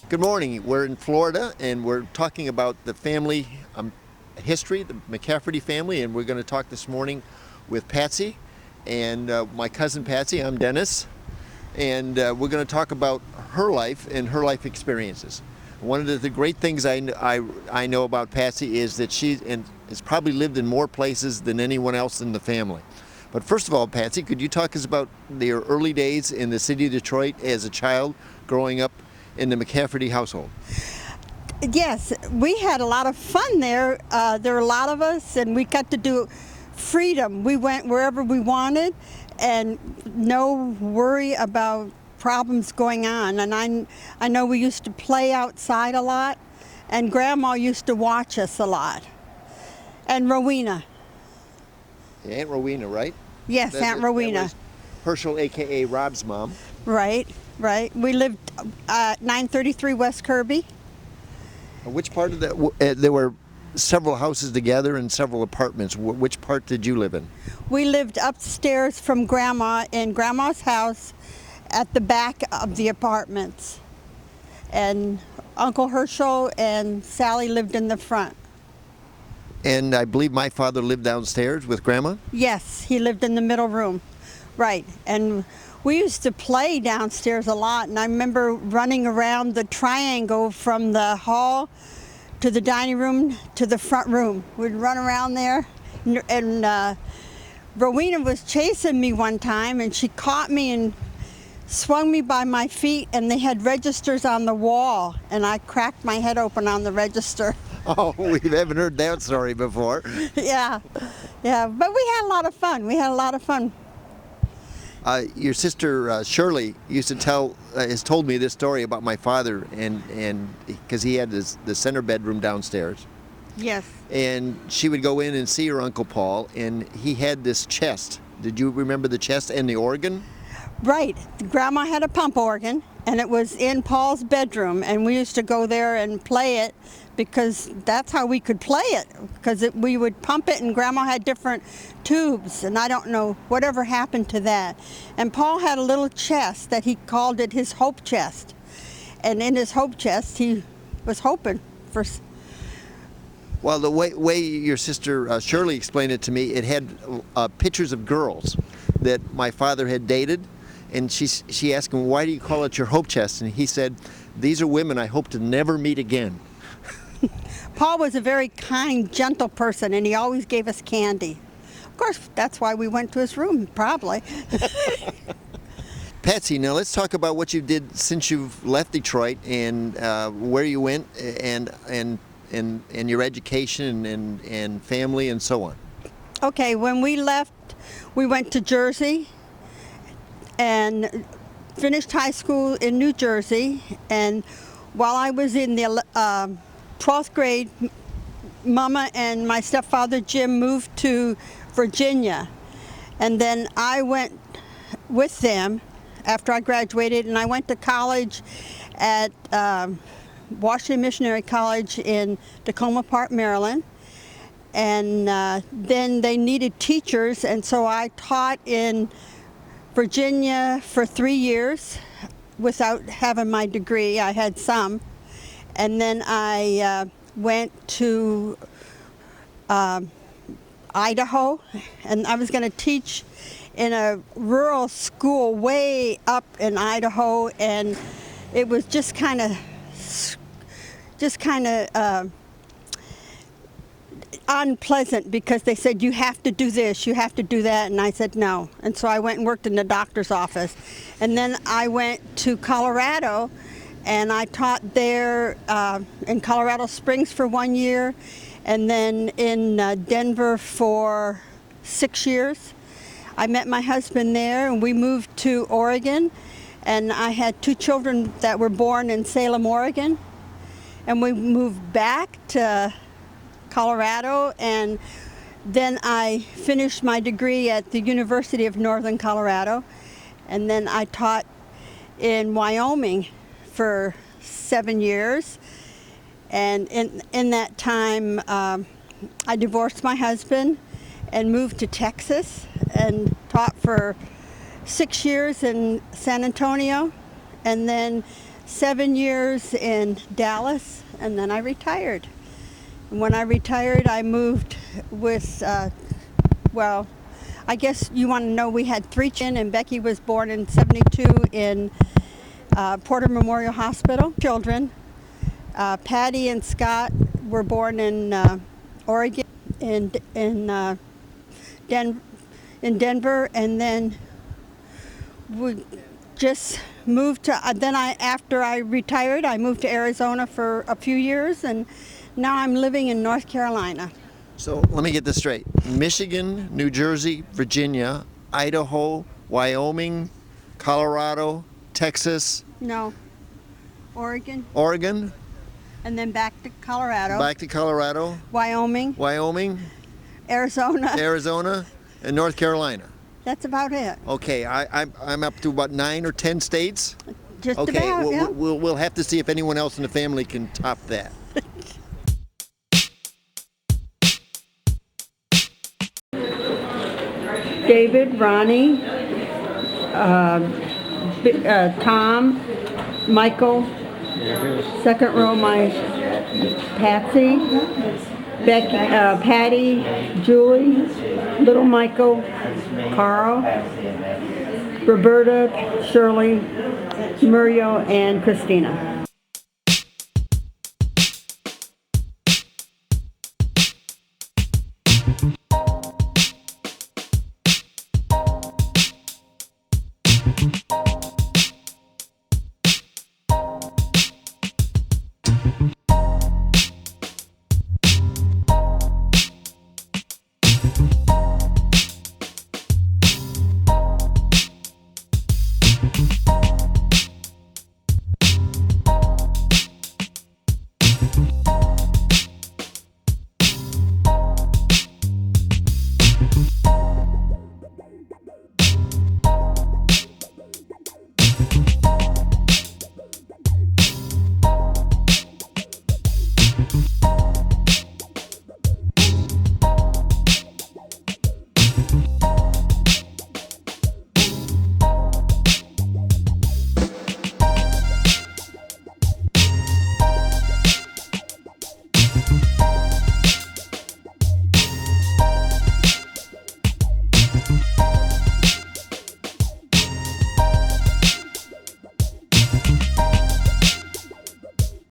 Good morning. We're in Florida and we're talking about the family history, the McCafferty family, and we're going to talk this morning with Patsy and my cousin Patsy. I'm Dennis, and we're going to talk about her life and her life experiences. One of the great things I know about Patsy is that she has probably lived in more places than anyone else in the family. But first of all, Patsy, could you talk us about your early days in the city of Detroit as a child growing up in the McCafferty household? Yes, we had a lot of fun there. There were a lot of us, and we got to do freedom. We went wherever we wanted, and no worry about problems going on. And I know we used to play outside a lot, and Grandma used to watch us a lot. And Rowena. Aunt Rowena, right? Yes, Aunt Rowena. That was Herschel, a.k.a. Rob's mom. Right. We lived at 933 West Kirby. Which part of that? There were several houses together and several apartments. Which part did you live in? We lived upstairs from Grandma in Grandma's house at the back of the apartments. And Uncle Herschel and Sally lived in the front. And I believe my father lived downstairs with Grandma? Yes, he lived in the middle room. Right. And we used to play downstairs a lot, and I remember running around the triangle from the hall to the dining room to the front room. We'd run around there, and Rowena was chasing me one time, and she caught me and swung me by my feet, and they had registers on the wall, and I cracked my head open on the register. Oh, we haven't heard that story before. Yeah, but we had a lot of fun. Your sister Shirley used to has told me this story about my father, and because he had the center bedroom downstairs. Yes. And she would go in and see her Uncle Paul, and he had this chest. Did you remember the chest and the organ? Right. Grandma had a pump organ, and it was in Paul's bedroom, and we used to go there and play it because that's how we could play it, because we would pump it, and Grandma had different tubes, and I don't know whatever happened to that. And Paul had a little chest that he called it his hope chest, and in his hope chest he was hoping for... Well, the way your sister Shirley explained it to me, it had pictures of girls that my father had dated, and she asked him, "Why do you call it your hope chest?" And he said, "These are women I hope to never meet again." Paul was a very kind, gentle person, and he always gave us candy. Of course, that's why we went to his room, probably. Patsy, now let's talk about what you did since you've left Detroit, and where you went, and your education and family and so on. Okay, when we left, we went to Jersey and finished high school in New Jersey. And while I was in the 12th grade, Mama and my stepfather Jim moved to Virginia. And then I went with them after I graduated, and I went to college at Washington Missionary College in Tacoma Park, Maryland. And then they needed teachers, and so I taught in Virginia for 3 years without having my degree. I had some. And then I went to Idaho, and I was going to teach in a rural school way up in Idaho, and it was just kind of unpleasant because they said, "You have to do this, you have to do that," and I said no. And so I went and worked in the doctor's office. And then I went to Colorado, and I taught there in Colorado Springs for 1 year, and then in Denver for 6 years. I met my husband there, and we moved to Oregon, and I had 2 children that were born in Salem, Oregon. And we moved back to Colorado, and then I finished my degree at the University of Northern Colorado, and then I taught in Wyoming for 7 years. And in that time, I divorced my husband and moved to Texas and taught for 6 years in San Antonio. And then 7 years in Dallas, and then I retired. And when I retired, I moved with, well, I guess you want to know we had 3 children, and Becky was born in 72 in Porter Memorial Hospital. Children. Patty and Scott were born in Oregon, in Denver, and then we just moved to. After I retired, I moved to Arizona for a few years, and now I'm living in North Carolina. So let me get this straight. Michigan, New Jersey, Virginia, Idaho, Wyoming, Colorado, Texas. No, Oregon. Oregon. And then back to Colorado. Back to Colorado. Wyoming. Arizona. Arizona, and North Carolina. That's about it. Okay, I'm up to about 9 or 10 states. Just okay, about, yeah. We'll have to see if anyone else in the family can top that. David, Ronnie, Tom, Michael, second row my Patsy, Becky, Patty, Julie, little Michael, Carl, Roberta, Shirley, Muriel, and Christina.